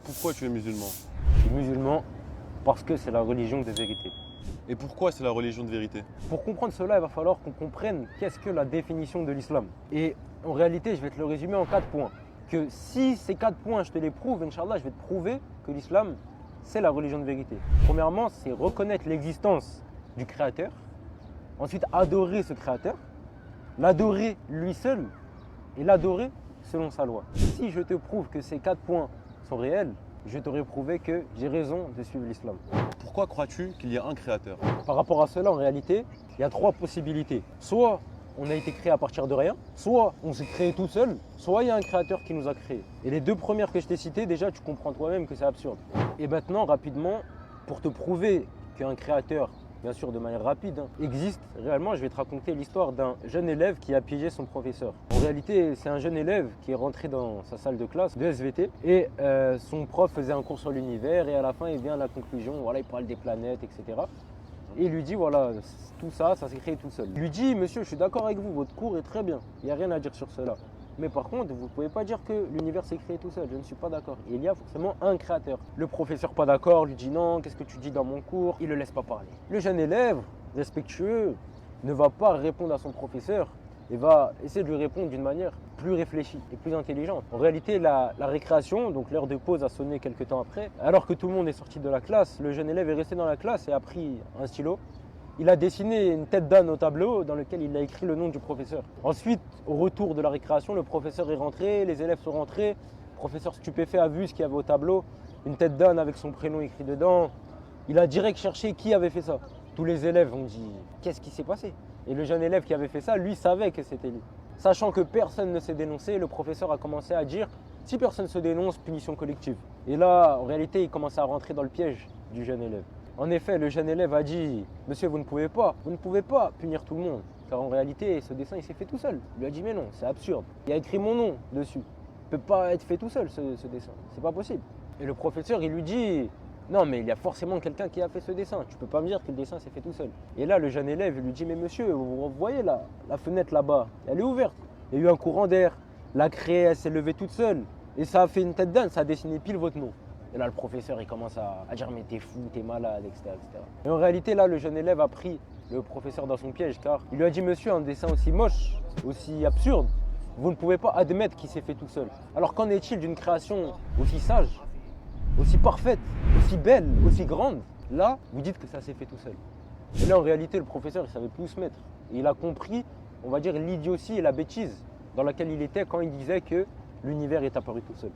Pourquoi tu es musulman? Je suis musulman parce que c'est la religion de vérité. Et pourquoi c'est la religion de vérité? Pour comprendre cela, il va falloir qu'on comprenne qu'est-ce que la définition de l'islam. Et en réalité, je vais te le résumer en 4 points. Que si ces 4 points, je te les prouve, Inch'Allah, je vais te prouver que l'islam, c'est la religion de vérité. Premièrement, c'est reconnaître l'existence du Créateur. Ensuite, adorer ce Créateur. L'adorer lui seul. Et l'adorer selon sa loi. Si je te prouve que ces 4 points sont réels, je t'aurais prouvé que j'ai raison de suivre l'islam. Pourquoi crois-tu qu'il y a un créateur? Par rapport à cela, en réalité, il y a 3 possibilités. Soit on a été créé à partir de rien, soit on s'est créé tout seul, soit il y a un créateur qui nous a créés. Et les 2 premières que je t'ai citées, déjà tu comprends toi-même que c'est absurde. Et maintenant, rapidement, pour te prouver qu'un créateur, bien sûr de manière rapide, existe réellement, je vais te raconter l'histoire d'un jeune élève qui a piégé son professeur. En réalité, c'est un jeune élève qui est rentré dans sa salle de classe de SVT et son prof faisait un cours sur l'univers et à la fin, il vient à la conclusion, voilà, il parle des planètes, etc. Et il lui dit, voilà, tout ça, ça s'est créé tout seul. Il lui dit, monsieur, je suis d'accord avec vous, votre cours est très bien, il n'y a rien à dire sur cela. Mais par contre, vous ne pouvez pas dire que l'univers s'est créé tout seul, je ne suis pas d'accord. Il y a forcément un créateur. Le professeur pas d'accord, lui dit non, qu'est-ce que tu dis dans mon cours? Il ne le laisse pas parler. Le jeune élève, respectueux, ne va pas répondre à son professeur et va essayer de lui répondre d'une manière plus réfléchie et plus intelligente. En réalité, la récréation, donc l'heure de pause a sonné quelques temps après. Alors que tout le monde est sorti de la classe, le jeune élève est resté dans la classe et a pris un stylo. Il a dessiné une tête d'âne au tableau dans lequel il a écrit le nom du professeur. Ensuite, au retour de la récréation, le professeur est rentré, les élèves sont rentrés. Le professeur stupéfait a vu ce qu'il y avait au tableau, une tête d'âne avec son prénom écrit dedans. Il a direct cherché qui avait fait ça. Tous les élèves ont dit « Qu'est-ce qui s'est passé ?» Et le jeune élève qui avait fait ça, lui, savait que c'était lui. Sachant que personne ne s'est dénoncé, le professeur a commencé à dire « Si personne se dénonce, punition collective. » Et là, en réalité, il commençait à rentrer dans le piège du jeune élève. En effet, le jeune élève a dit « Monsieur, vous ne pouvez pas punir tout le monde. Car en réalité, ce dessin, il s'est fait tout seul. » Il lui a dit « Mais non, c'est absurde. Il y a écrit mon nom dessus. Il ne peut pas être fait tout seul, ce dessin. C'est pas possible. » Et le professeur, il lui dit « Non, mais il y a forcément quelqu'un qui a fait ce dessin. Tu ne peux pas me dire que le dessin s'est fait tout seul. » Et là, le jeune élève, il lui dit « Mais monsieur, vous voyez là, la fenêtre là-bas, elle est ouverte. Il y a eu un courant d'air. La craie, elle s'est levée toute seule. Et ça a fait une tête d'âne, ça a dessiné pile votre nom. » Et là, le professeur, il commence à dire « Mais t'es fou, t'es malade, etc., etc. » Et en réalité, là, le jeune élève a pris le professeur dans son piège, car il lui a dit « Monsieur, un dessin aussi moche, aussi absurde, vous ne pouvez pas admettre qu'il s'est fait tout seul. Alors qu'en est-il d'une création aussi sage, aussi parfaite, aussi belle, aussi grande? Là, vous dites que ça s'est fait tout seul. » Et là, en réalité, le professeur, il savait plus où se mettre. Et il a compris, on va dire, l'idiotie et la bêtise dans laquelle il était quand il disait que l'univers est apparu tout seul.